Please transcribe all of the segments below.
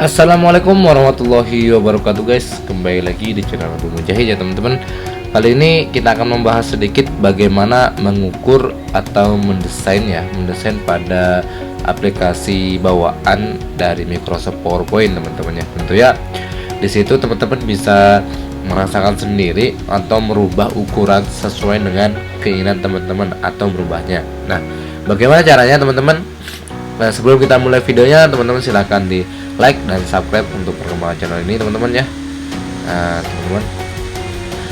Assalamualaikum warahmatullahi wabarakatuh guys. Kembali lagi di channel Abu Mujahid ya teman-teman. Kali ini kita akan membahas sedikit bagaimana mengukur atau mendesain pada aplikasi bawaan dari Microsoft PowerPoint teman-teman ya. Tentu ya di situ teman-teman bisa merasakan sendiri atau merubah ukuran sesuai dengan keinginan teman-teman atau merubahnya. Nah, bagaimana caranya teman-teman? Nah, sebelum kita mulai videonya, teman-teman silahkan di like dan subscribe untuk perkembangan channel ini teman-teman ya. Nah, teman-teman,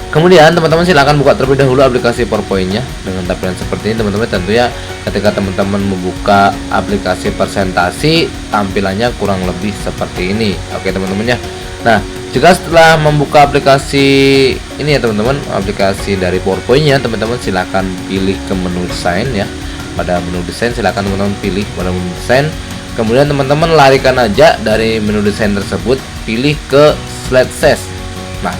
kemudian teman-teman silahkan buka terlebih dahulu aplikasi PowerPoint-nya dengan tampilan seperti ini teman-teman. Tentunya ketika teman-teman membuka aplikasi presentasi, tampilannya kurang lebih seperti ini. Oke teman-teman ya. Nah, jika setelah membuka aplikasi ini ya teman-teman, aplikasi dari PowerPoint-nya, teman-teman silahkan pilih ke menu desain ya. Pada menu desain silahkan teman-teman pilih pada menu desain. Kemudian teman-teman larikan aja dari menu desain tersebut, pilih ke slide size. Nah,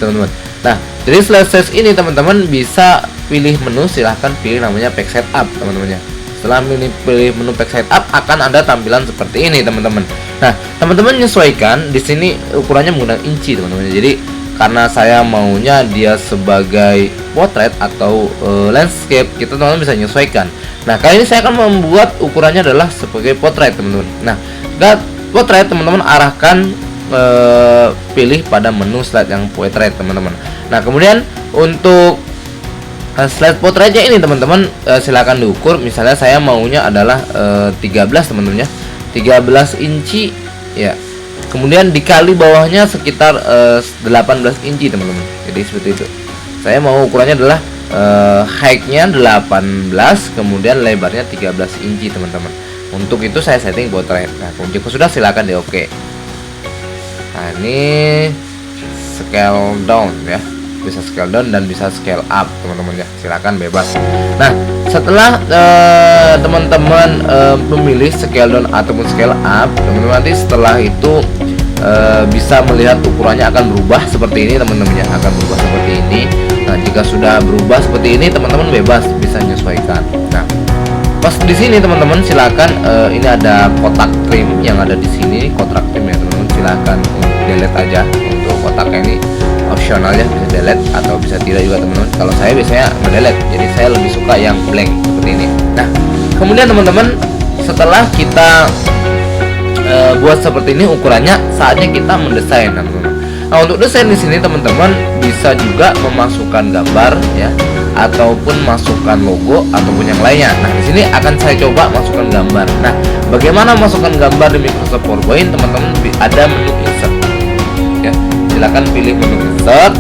teman-teman. Nah, dari slide size ini teman-teman bisa pilih menu, silahkan pilih namanya page setup teman-teman ya. Setelah pilih menu page setup akan ada tampilan seperti ini teman-teman. Nah, teman-teman menyesuaikan di sini ukurannya menggunakan inci teman-teman. Jadi karena saya maunya dia sebagai portrait atau landscape, kita teman-teman bisa menyesuaikan. Nah, kali ini saya akan membuat ukurannya adalah sebagai portrait teman-teman. Nah, jika portrait teman-teman arahkan pilih pada menu slide yang portrait teman-teman. Nah, kemudian untuk slide portraitnya ini teman-teman silakan diukur. Misalnya saya maunya adalah 13 teman-teman ya, 13 inci ya. Kemudian dikali bawahnya sekitar 18 inci teman-teman. Jadi seperti itu. Saya mau ukurannya adalah height-nya 18, kemudian lebarnya 13 inci teman-teman. Untuk itu saya setting portrait. Nah, jika sudah silakan di oke. Nah, ini scale down ya. Bisa scale down dan bisa scale up teman-teman ya. Silakan bebas. Nah, setelah teman-teman memilih scale down ataupun scale up, teman-teman nanti setelah itu bisa melihat ukurannya akan berubah seperti ini teman-teman ya, akan berubah seperti ini. Nah, jika sudah berubah seperti ini teman-teman bebas bisa menyesuaikan. Nah, pas di sini teman-teman silakan ini ada kotak trim yang ada di sini, kotak trim ya teman-teman, silakan delete aja. Untuk kotaknya ini opsional ya, bisa delete atau bisa tidak juga teman-teman. Kalau saya biasanya mendelete, jadi saya lebih suka yang blank seperti ini. Nah, kemudian teman-teman setelah kita buat seperti ini ukurannya, saatnya kita mendesain teman-teman. Nah, untuk desain di sini teman-teman bisa juga memasukkan gambar ya, ataupun masukkan logo ataupun yang lainnya. Nah, di sini akan saya coba masukkan gambar. Nah, bagaimana masukkan gambar di Microsoft PowerPoint teman-teman? Ada menu insert ya. Silakan pilih menu insert.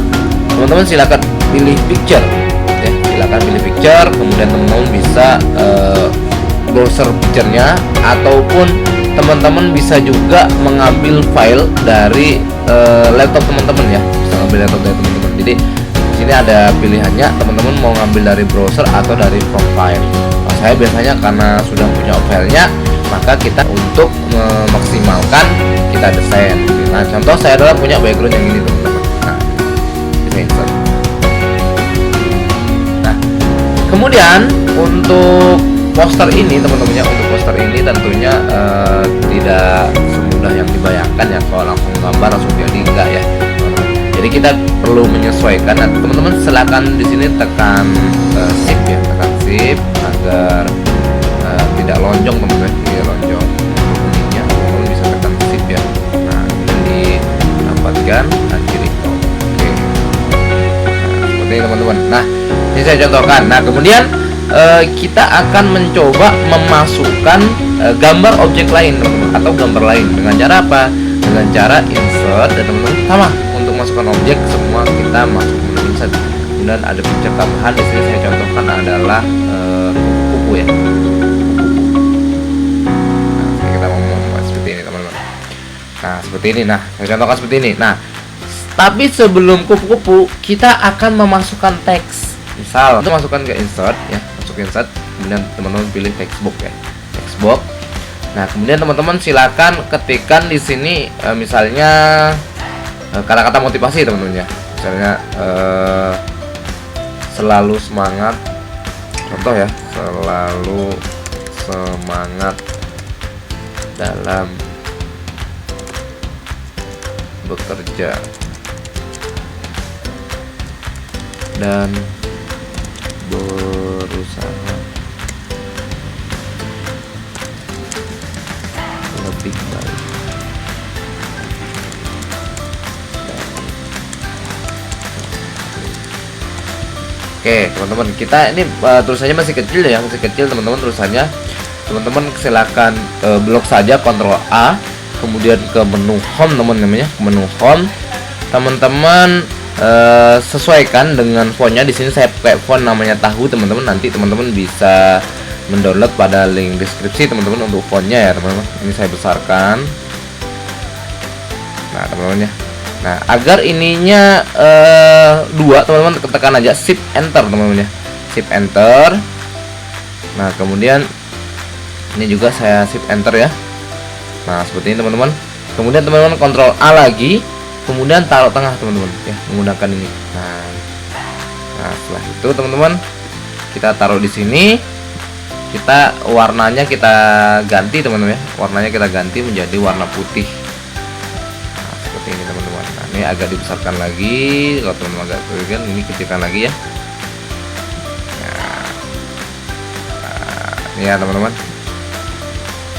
Teman-teman silakan pilih picture ya. Silakan pilih picture, kemudian teman-teman bisa browser picture-nya, ataupun teman-teman bisa juga mengambil file dari laptop teman-teman ya. Bisa ngambil laptop dari teman-teman. Jadi di sini ada pilihannya, teman-teman mau ngambil dari browser atau dari profile. Nah, saya biasanya karena sudah punya filenya, maka kita untuk memaksimalkan kita desain. Nah, contoh saya adalah punya background yang ini teman-teman. Nah, kita insert. Nah, kemudian untuk poster ini teman-teman ya, untuk poster ini tentunya tidak semudah yang dibayangkan ya, kalau langsung gambar langsung jadi enggak ya teman-teman. Jadi kita perlu menyesuaikan. Nah, teman-teman silakan di sini tekan shift ya, tekan shift agar tidak lonjong teman-teman, tidak lonjong kuningnya. Teman-teman bisa tekan shift ya. Nah, ini dapatkan kiri. Oke. Nah, seperti ini teman-teman. Nah, ini saya contohkan. Nah, kemudian kita akan mencoba memasukkan gambar objek lain teman-teman, atau gambar lain dengan cara apa? Dengan cara insert dan teman-teman sama untuk masukkan objek semua kita masuk menu insert. Kemudian ada picture tambahan di sini saya contohkan adalah kupu-kupu ya. Nah, kita mau membuat seperti ini teman-teman. Nah, seperti ini. Nah, saya contohkan seperti ini. Nah, tapi sebelum kupu-kupu kita akan memasukkan teks. Misal untuk masukkan ke insert ya, masuk insert, kemudian teman-teman pilih text box ya, text box. Nah, kemudian teman-teman silakan ketikkan di sini misalnya kata-kata motivasi teman-teman ya. Misalnya selalu semangat, contoh ya, selalu semangat dalam bekerja dan berusaha lebih baik. Oke teman-teman, kita ini tulisannya masih kecil ya, masih kecil teman-teman tulisannya. Teman-teman silakan blok saja Ctrl A, kemudian ke menu home namanya, menu home. Teman-teman sesuaikan dengan fontnya. Di sini saya pakai font namanya Tahu teman-teman. Nanti teman-teman bisa mendownload pada link deskripsi teman-teman untuk fontnya ya teman-teman. Ini saya besarkan. Nah teman-teman ya. Nah agar ininya dua teman-teman, tekan aja Shift Enter teman-teman ya, Shift Enter. Nah kemudian ini juga saya Shift Enter ya. Nah seperti ini teman-teman. Kemudian teman-teman Ctrl A lagi, kemudian taruh tengah teman-teman ya, menggunakan ini. Nah setelah itu teman-teman kita taruh di sini. Kita warnanya kita ganti teman-teman ya, warnanya kita ganti menjadi warna putih. Ini teman-teman. Nah, ini agak dibesarkan lagi. Kalau teman-teman agak kecilkan, ini kecilkan lagi ya. Nah, ini ya teman-teman.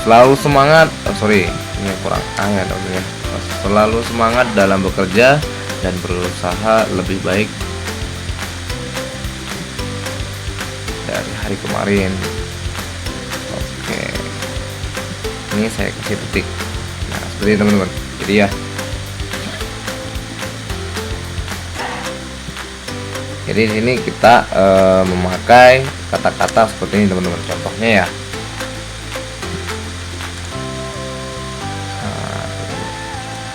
Selalu semangat. Ini kurang ya teman-teman ya. Selalu semangat dalam bekerja dan berusaha lebih baik dari hari kemarin. Oke. Ini saya kasih titik. Nah, seperti ini teman-teman. Jadi ya. Jadi di sini kita memakai kata-kata seperti ini teman-teman. Contohnya ya.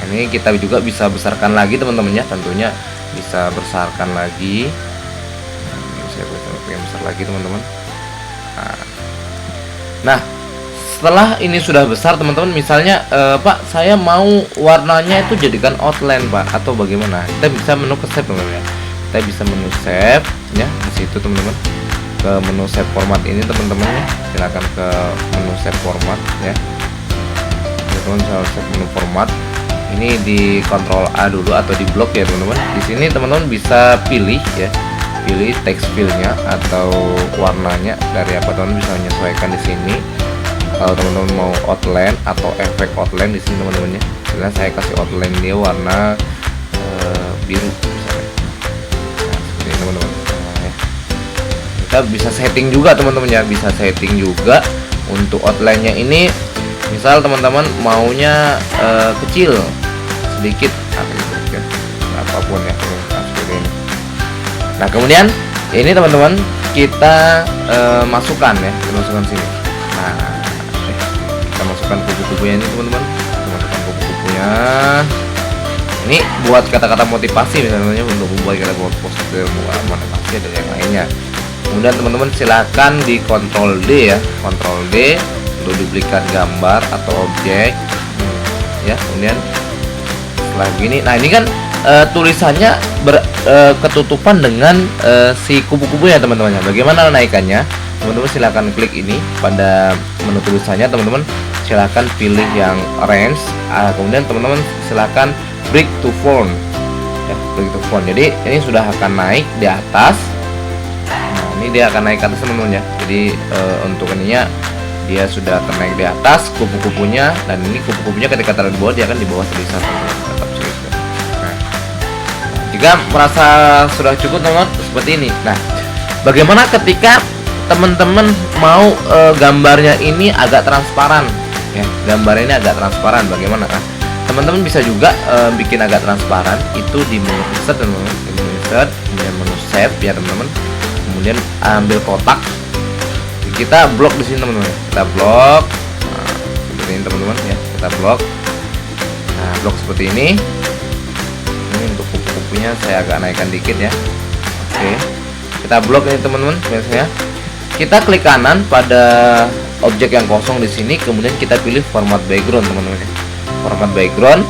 Nah, ini kita juga bisa besarkan lagi teman-teman ya. Tentunya bisa besarkan lagi. Saya yang besar lagi teman-teman. Nah, setelah ini sudah besar teman-teman, misalnya Pak saya mau warnanya itu jadikan outline Pak, atau bagaimana? Kita bisa menu ke save teman-teman ya. Kita bisa menu save ya di situ teman-teman, ke menu save format ini teman-teman ya. Silakan ke menu save format ya. Teman-teman save menu format ini di Ctrl A dulu atau di blok ya teman-teman. Di sini teman-teman bisa pilih ya, pilih text fill-nya atau warnanya dari apa, teman-teman bisa menyesuaikan di sini. Kalau teman-teman mau outline atau efek outline di sini teman-teman ya. Misalnya saya kasih outline dia warna biru misalnya. Nah, seperti ini teman-teman. Nah, ya. Kita bisa setting juga teman-teman ya, bisa setting juga untuk outline-nya ini. Misal teman-teman maunya kecil sedikit atau gitu, apapun ya. Nah, seperti ini. Nah kemudian ini teman-teman kita masukkan ya, kita masukkan sini. Nah kita masukkan kupu-kupunya ini teman-teman, masukkan kupu-kupunya. Ini buat kata-kata motivasi misalnya, untuk membuat kata positif, motivasi dan yang lainnya. Kemudian teman-teman silakan di Ctrl D ya, Ctrl D untuk duplikat gambar atau objek ya. Kemudian setelah gini, nah ini kan tulisannya ketutupan dengan si kupu-kupunya teman-teman. Bagaimana menaikkannya? Teman-teman silakan klik ini pada menu tulisannya teman-teman, silakan pilih yang range. Kemudian teman-teman silakan break to font ya, break to font. Jadi ini sudah akan naik di atas. Nah ini dia akan naik ke atas teman-teman ya. Jadi untuk ininya dia sudah akan naik di atas kupu-kupunya, dan ini kupu-kupunya ketika taruh di bawah dia akan di bawah tulisan teman-teman. Jika merasa sudah cukup teman-teman seperti ini. Nah, bagaimana ketika teman-teman mau gambarnya ini agak transparan ya, gambar ini agak transparan, bagaimana? Nah, teman-teman bisa juga bikin agak transparan itu di menu insert teman-teman, di menu insert, kemudian menu save ya teman-teman, kemudian ambil kotak, kita blok di sini teman-teman, kita blok. Nah, seperti ini teman-teman ya, kita blok. Nah, blok seperti ini. Ini untuk kupu-kupunya saya agak naikkan dikit ya. Oke, kita blok ini teman-teman. Biasanya kita klik kanan pada objek yang kosong di sini, kemudian kita pilih format background teman-teman ya. Format background.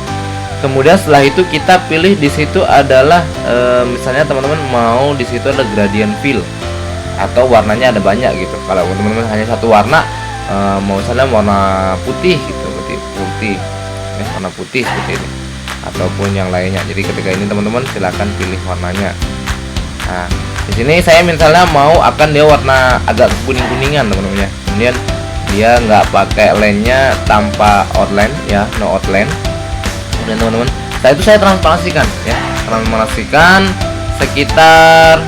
Kemudian setelah itu kita pilih di situ adalah misalnya teman-teman mau di situ ada gradient fill atau warnanya ada banyak gitu. Kalau teman-teman hanya satu warna, mau misalnya warna putih gitu, berarti putih ya, warna putih seperti ini. ataupun yang lainnya. Jadi ketika ini teman-teman silahkan pilih warnanya. Nah, di sini saya misalnya mau akan dia warna agak kuning-kuningan teman-teman ya. Kemudian dia nggak pakai line-nya tanpa outline ya, no outline. Kemudian teman-teman, setelah itu saya transparansikan ya, transparansikan sekitar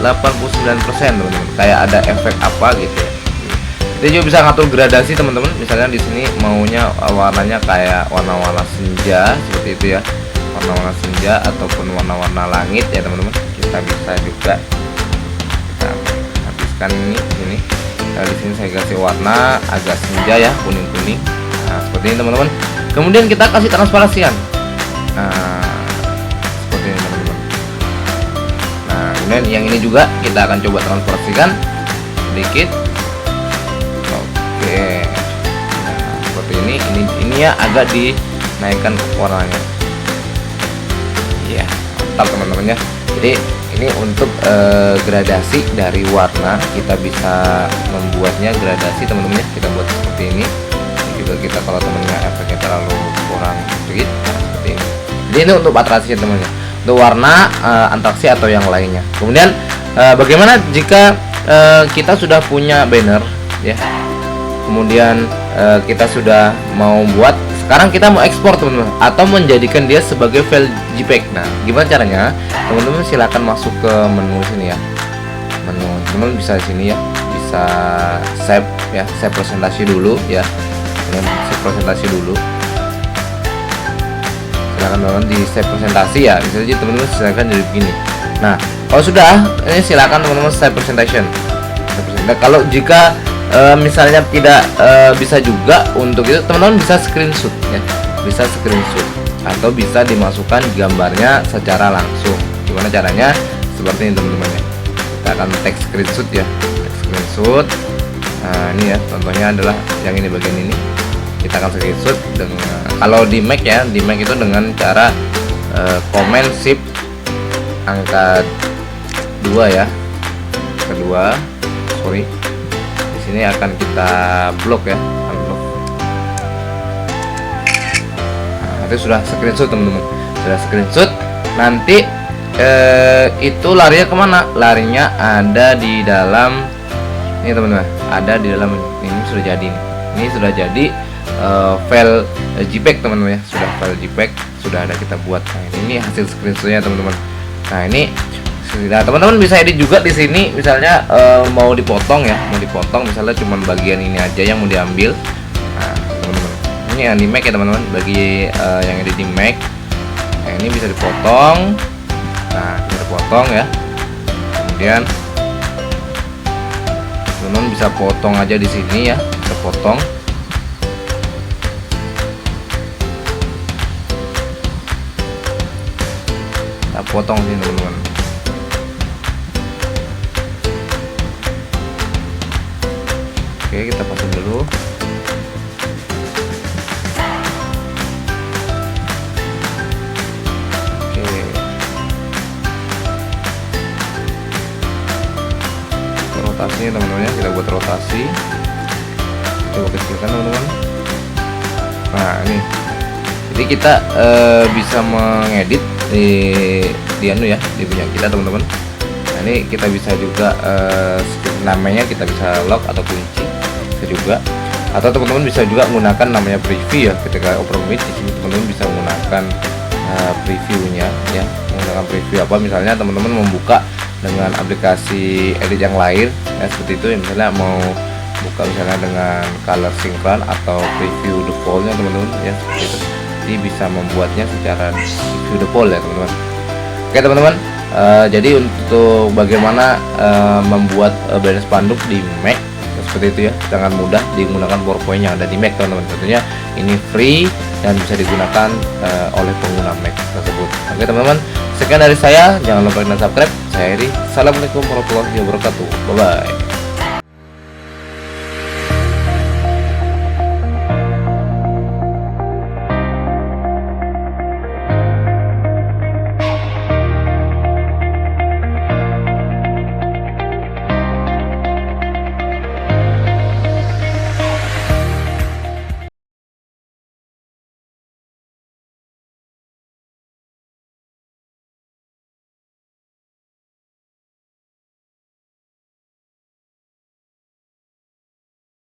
89% teman-teman. Kayak ada efek apa gitu ya. Kita juga bisa ngatur gradasi teman-teman. Misalnya di sini maunya warnanya kayak warna-warna senja seperti itu ya, warna-warna senja ataupun warna-warna langit ya teman-teman. Kita bisa juga kita habiskan ini. Nah, di sini saya kasih warna agak senja ya, kuning-kuning. Nah, seperti ini teman-teman. Kemudian kita kasih transparansian. Nah, seperti ini teman-teman. Nah, kemudian yang ini juga kita akan coba transparansikan sedikit. Oke, nah, seperti ini ya, agak dinaikkan warnanya. Ya, mantap teman-teman ya. Jadi ini untuk gradasi dari warna, kita bisa membuatnya gradasi teman-teman ya. Kita buat seperti ini. Ini juga kita kalau temennya efeknya terlalu kurang sedikit, nah, seperti ini. Jadi ini untuk atraksi teman-teman ya. Untuk warna atraksi atau yang lainnya. Kemudian bagaimana jika kita sudah punya banner ya? Kemudian kita sudah mau buat, sekarang kita mau ekspor teman-teman, atau menjadikan dia sebagai file JPEG. Nah, gimana caranya? Teman-teman silahkan masuk ke menu sini ya. Menu, teman-teman bisa di sini ya, bisa save ya, save presentasi dulu ya. Kemudian save presentasi dulu. Silahkan teman-teman di save presentasi ya. Bisa aja teman-teman silahkan jadi begini. Nah, kalau sudah, ini silahkan teman-teman save presentation. Kalau jika misalnya tidak bisa juga untuk itu, teman-teman bisa screenshot ya, bisa screenshot atau bisa dimasukkan gambarnya secara langsung. Gimana caranya? Seperti ini teman-teman ya. Kita akan text screenshot ya, text screenshot. Nah, ini ya contohnya adalah yang ini, bagian ini kita akan screenshot dengan, kalau di Mac ya, di Mac itu dengan cara Command Shift angka 2 ya, kedua, sorry. Ini akan kita blok ya, unblock. Nah, itu sudah screenshot teman-teman, sudah screenshot. Nanti itu larinya kemana? Larinya ada di dalam ini teman-teman, ada di dalam ini sudah jadi. Ini sudah jadi file JPEG teman-teman ya, sudah file JPEG sudah ada kita buat. Nah, ini hasil screenshotnya teman-teman. Nah, ini nah, teman-teman bisa edit juga di sini. Misalnya mau dipotong ya, mau dipotong misalnya cuman bagian ini aja yang mau diambil. Nah, teman-teman, ini yang di Mac ya teman-teman, bagi yang edit di Mac. Nah, ini bisa dipotong. Nah, bisa dipotong ya. Kemudian teman-teman bisa potong aja di sini ya, bisa potong. Kita potong sini teman-teman. Oke, kita pasang dulu. Oke. Rotasinya teman-teman ya, kita buat rotasi. Coba kecilkan teman-teman. Nah, ini. Jadi kita bisa mengedit di anu ya, di punya kita teman-teman. Nah, ini kita bisa juga namanya kita bisa lock atau kunci juga, atau teman-teman bisa juga menggunakan namanya preview ya. Ketika open with di sini teman-teman bisa menggunakan previewnya ya, menggunakan preview apa, misalnya teman-teman membuka dengan aplikasi edit yang lain ya, seperti itu ya. Misalnya mau buka misalnya dengan color synchron atau preview defaultnya teman-teman ya, seperti itu. Jadi bisa membuatnya secara preview default ya teman-teman. Oke teman-teman, jadi untuk bagaimana membuat banner spanduk di Mac seperti itu ya, sangat mudah digunakan PowerPoint yang ada di Mac teman-teman. Tentunya ini free dan bisa digunakan oleh pengguna Mac tersebut. Oke teman-teman, sekian dari saya, jangan lupa subscribe. Saya Eri, assalamualaikum warahmatullahi wabarakatuh, bye bye.